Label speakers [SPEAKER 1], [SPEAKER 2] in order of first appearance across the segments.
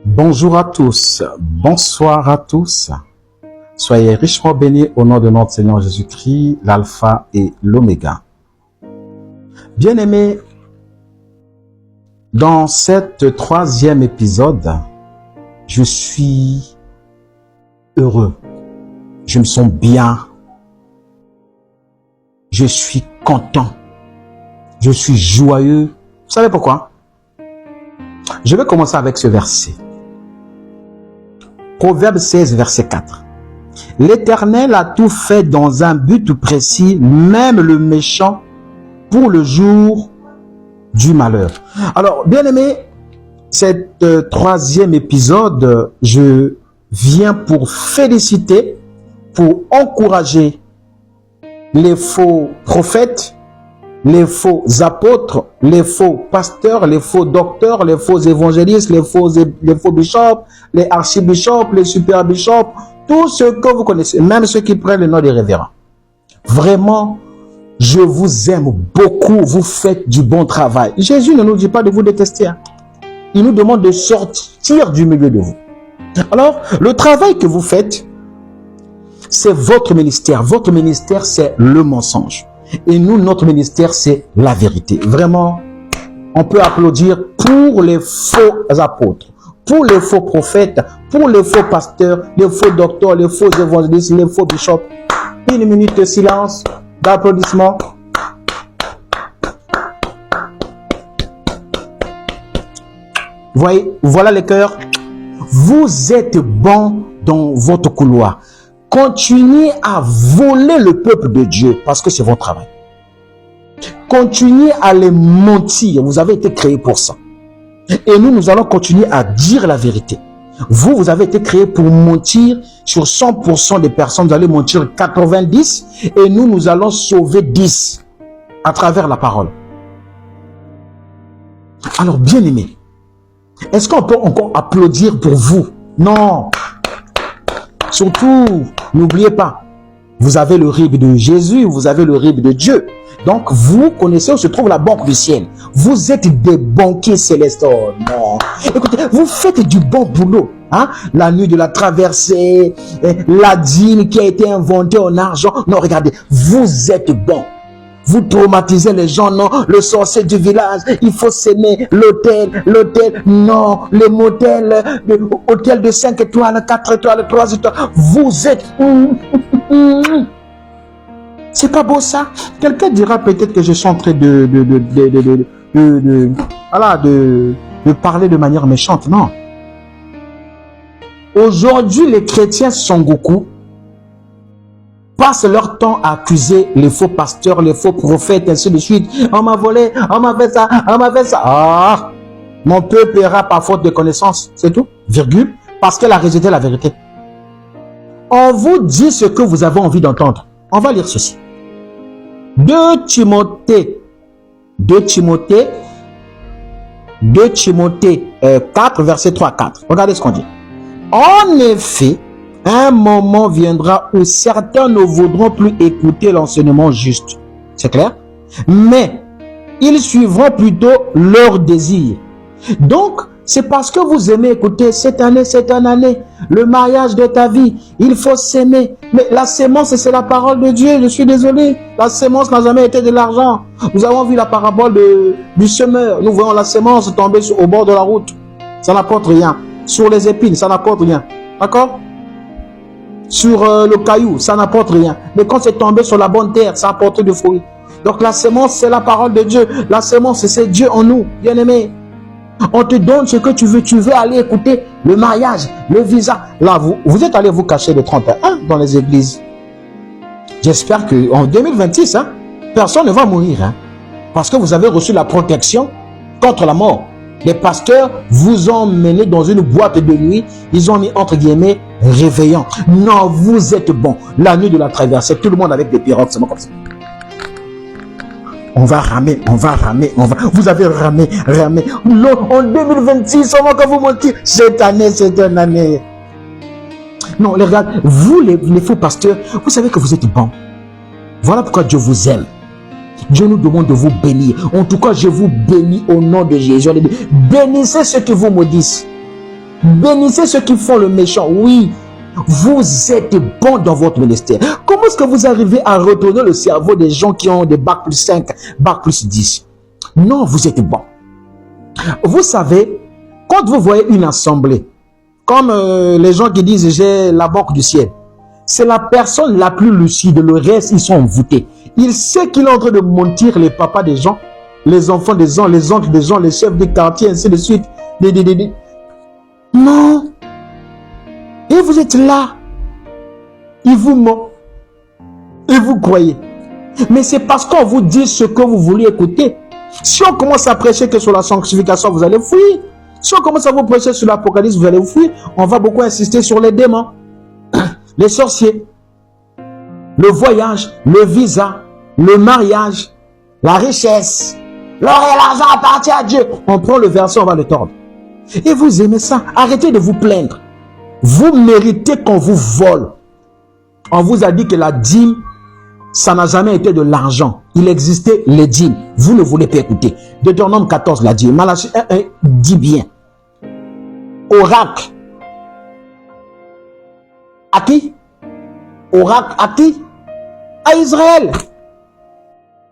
[SPEAKER 1] Bonjour à tous, bonsoir à tous. Soyez richement bénis au nom de notre Seigneur Jésus-Christ, l'Alpha et l'Oméga. Bien-aimés, dans cet 3e épisode, je suis heureux, je me sens bien, je suis content, je suis joyeux. Vous savez pourquoi? Je vais commencer avec ce verset. Proverbe 16, verset 4. L'Éternel a tout fait dans un but précis, même le méchant, pour le jour du malheur. Alors, bien aimé, cet 3e épisode, je viens pour féliciter, pour encourager les faux prophètes, les faux apôtres, les faux pasteurs, les faux docteurs, les faux évangélistes, les faux bishops, les archibishops, les super bishops, tous ceux que vous connaissez, même ceux qui prennent le nom des révérends. Vraiment, je vous aime beaucoup, vous faites du bon travail. Jésus ne nous dit pas de vous détester. Hein. Il nous demande de sortir du milieu de vous. Alors, le travail que vous faites, c'est votre ministère. Votre ministère, c'est le mensonge. Et nous, notre ministère, c'est la vérité. Vraiment, on peut applaudir pour les faux apôtres, pour les faux prophètes, pour les faux pasteurs, les faux docteurs, les faux évangélistes, les faux bishops. Une minute de silence, d'applaudissements. Voyez, voilà les cœurs. Vous êtes bons dans votre couloir. Continuez à voler le peuple de Dieu parce que c'est votre travail. Continuez à les mentir. Vous avez été créés pour ça. Et nous allons continuer à dire la vérité. Vous avez été créés pour mentir sur 100% des personnes. Vous allez mentir 90 et nous allons sauver 10 à travers la parole. Alors, bien aimé, est-ce qu'on peut encore applaudir pour vous? Non. Surtout, n'oubliez pas, vous avez le rib de Jésus, vous avez le rib de Dieu. Donc, vous connaissez où se trouve la banque du ciel. Vous êtes des banquiers célestes. Oh non. Écoutez, vous faites du bon boulot. Hein? La nuit de la traversée, la dîme qui a été inventée en argent. Non, regardez, vous êtes bons. Vous traumatisez les gens, non, le sorcier du village, il faut s'aimer, l'hôtel, non, les motels, l'hôtel de 5 étoiles, 4 étoiles, 3 étoiles, vous êtes... C'est pas beau ça? Quelqu'un dira peut-être que je suis en train de parler de manière méchante, non. Aujourd'hui, les chrétiens Son Goku passent leur temps à accuser les faux pasteurs, les faux prophètes, ainsi de suite. On m'a volé, on m'a fait ça, on m'a fait ça. Ah, mon peuple paiera par faute de connaissance. C'est tout, virgule, parce qu'elle a rejeté la vérité. On vous dit ce que vous avez envie d'entendre. On va lire ceci. 2 Timothée 4, verset 3-4. Regardez ce qu'on dit. En effet, un moment viendra où certains ne voudront plus écouter l'enseignement juste. C'est clair? Mais ils suivront plutôt leur désir. Donc, c'est parce que vous aimez écouter cette année, le mariage de ta vie. Il faut s'aimer. Mais la sémence, c'est la parole de Dieu. Je suis désolé. La sémence n'a jamais été de l'argent. Nous avons vu la parabole du semeur. Nous voyons la sémence tomber au bord de la route. Ça n'apporte rien. Sur les épines, ça n'apporte rien. D'accord? Sur le caillou, ça n'apporte rien. Mais quand c'est tombé sur la bonne terre, ça apporte du fruit. Donc la sémence, c'est la parole de Dieu. La sémence, c'est Dieu en nous, bien-aimé. On te donne ce que tu veux. Tu veux aller écouter le mariage, le visa. Là, vous êtes allé vous cacher le 31 dans les églises. J'espère qu'en 2026, personne ne va mourir. Parce que vous avez reçu la protection contre la mort. Les pasteurs vous ont mené dans une boîte de nuit. Ils ont mis entre guillemets réveillant. Non, vous êtes bon. La nuit de la traversée, tout le monde avec des pirogues, c'est comme ça. On va ramer. Vous avez ramé. En 2026, on va quand vous mentir. Cette année, c'est une année. Non, regarde, vous les faux pasteurs, vous savez que vous êtes bons. Voilà pourquoi Dieu vous aime. Dieu nous demande de vous bénir. En tout cas, je vous bénis au nom de Jésus. Bénissez ceux qui vous maudissent. Bénissez ceux qui font le méchant. Oui, vous êtes bons dans votre ministère. Comment est-ce que vous arrivez à retourner le cerveau des gens qui ont des bac plus 5, bac plus 10? Non, vous êtes bons. Vous savez, quand vous voyez une assemblée, comme les gens qui disent j'ai la banque du ciel, c'est la personne la plus lucide. Le reste, ils sont envoûtés. Il sait qu'il est en train de mentir les papas des gens, les enfants des gens, les oncles des gens, les chefs des quartiers, ainsi de suite. Non. Et vous êtes là. Il vous ment. Et vous croyez. Mais c'est parce qu'on vous dit ce que vous voulez écouter. Si on commence à prêcher que sur la sanctification, vous allez fuir. Si on commence à vous prêcher sur l'Apocalypse, vous allez vous fuir. On va beaucoup insister sur les démons, les sorciers, le voyage, le visa, le mariage, la richesse. L'or et l'argent appartiennent à Dieu. On prend le verset, on va le tordre. Et vous aimez ça. Arrêtez de vous plaindre. Vous méritez qu'on vous vole. On vous a dit que la dîme, ça n'a jamais été de l'argent. Il existait les dîmes. Vous ne voulez pas écouter. Deutéronome 14 l'a dit. Malachie 1:1 dit bien. Oracle. À qui? Oracle à qui? À Israël.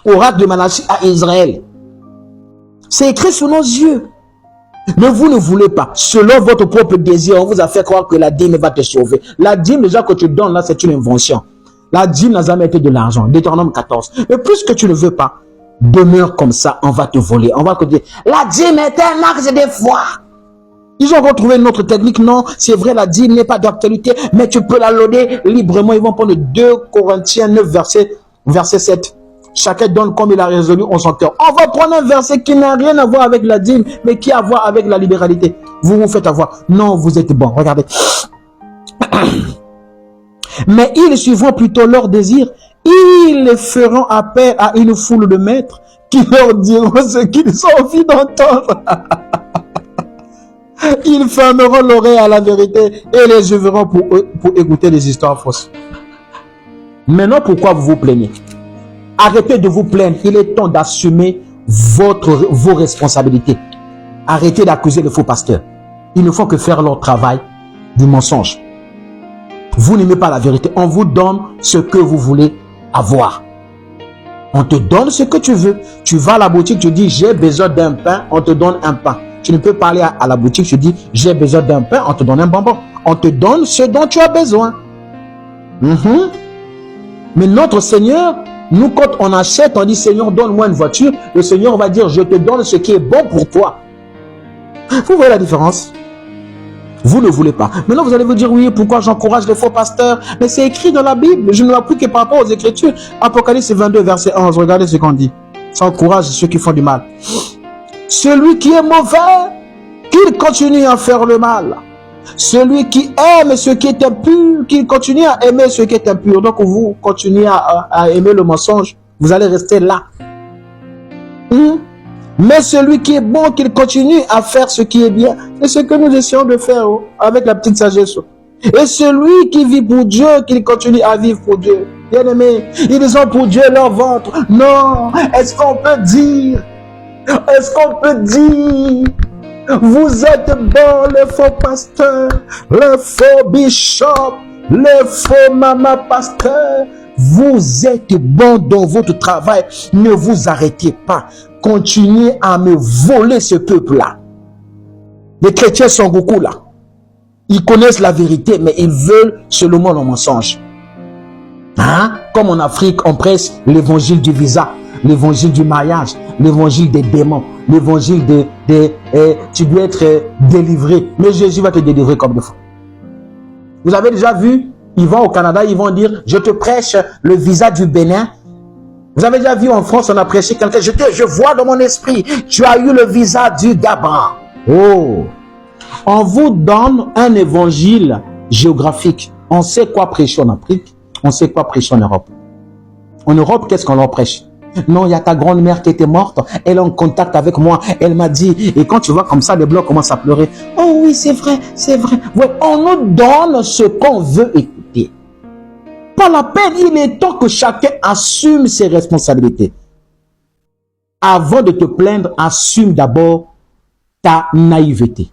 [SPEAKER 1] Oracle de Malachie à Israël. C'est écrit sous nos yeux. Mais vous ne voulez pas. Selon votre propre désir, on vous a fait croire que la dîme va te sauver. La dîme, déjà que tu donnes là, c'est une invention. La dîme n'a jamais été de l'argent. Deutéronome 14. Mais puisque tu ne veux pas, demeure comme ça, on va te voler. On va te dire, la dîme est un acte de foi. Ils ont retrouvé une autre technique. Non, c'est vrai, la dîme n'est pas d'actualité, mais tu peux la loader librement. Ils vont prendre 2 Corinthiens 9, verset 7. Chacun donne comme il a résolu en son cœur. On va prendre un verset qui n'a rien à voir avec la dîme, mais qui a à voir avec la libéralité. Vous vous faites avoir. Non, vous êtes bon. Regardez. Mais ils suivront plutôt leur désir. Ils feront appel à une foule de maîtres qui leur diront ce qu'ils ont envie d'entendre. Ils fermeront l'oreille à la vérité et les ouvreront pour écouter des histoires fausses. Maintenant, pourquoi vous vous plaignez? Arrêtez de vous plaindre. Il est temps d'assumer vos responsabilités. Arrêtez d'accuser les faux pasteurs. Ils ne font que faire leur travail du mensonge. Vous n'aimez pas la vérité. On vous donne ce que vous voulez avoir. On te donne ce que tu veux. Tu vas à la boutique, tu dis j'ai besoin d'un pain, on te donne un pain. Tu ne peux pas aller à la boutique, tu dis j'ai besoin d'un pain, on te donne un bonbon. On te donne ce dont tu as besoin. Mais notre Seigneur, nous quand on achète, on dit Seigneur donne-moi une voiture. Le Seigneur va dire je te donne ce qui est bon pour toi. Vous voyez la différence? Vous ne voulez pas. Maintenant, vous allez vous dire, oui, pourquoi j'encourage les faux pasteurs? Mais c'est écrit dans la Bible. Je ne l'applique que par rapport aux Écritures. Apocalypse 22, verset 11. Regardez ce qu'on dit. Ça encourage ceux qui font du mal. Celui qui est mauvais, qu'il continue à faire le mal. Celui qui aime ce qui est impur, qu'il continue à aimer ce qui est impur. Donc, vous continuez à aimer le mensonge. Vous allez rester là. Mais celui qui est bon, qu'il continue à faire ce qui est bien. C'est ce que nous essayons de faire avec la petite sagesse. Et celui qui vit pour Dieu, qu'il continue à vivre pour Dieu. Bien aimé, ils ont pour Dieu leur ventre. Non, est-ce qu'on peut dire, vous êtes bons les faux pasteurs, les faux bishops, les faux mamas pasteurs. Vous êtes bons dans votre travail. Ne vous arrêtez pas. Continuez à me voler ce peuple-là. Les chrétiens sont beaucoup là. Ils connaissent la vérité, mais ils veulent seulement le mensonge. Comme en Afrique, on prêche l'évangile du visa, l'évangile du mariage, l'évangile des démons, l'évangile tu dois être délivré. Mais Jésus va te délivrer comme des fois. Vous avez déjà vu, ils vont au Canada, ils vont dire, je te prêche le visa du Bénin. Vous avez déjà vu en France, on a prêché quelqu'un, je vois dans mon esprit, tu as eu le visa du Gabon. Oh! On vous donne un évangile géographique. On sait quoi prêcher en Afrique, on sait quoi prêcher en Europe. En Europe, qu'est-ce qu'on leur prêche? Non, il y a ta grand-mère qui était morte, elle est en contact avec moi, elle m'a dit, et quand tu vois comme ça, les blancs commencent à pleurer. Oh oui, c'est vrai, c'est vrai. Ouais, on nous donne ce qu'on veut écouter. Pas la peine, il est temps que chacun assume ses responsabilités. avant de te plaindre, assume d'abord ta naïveté.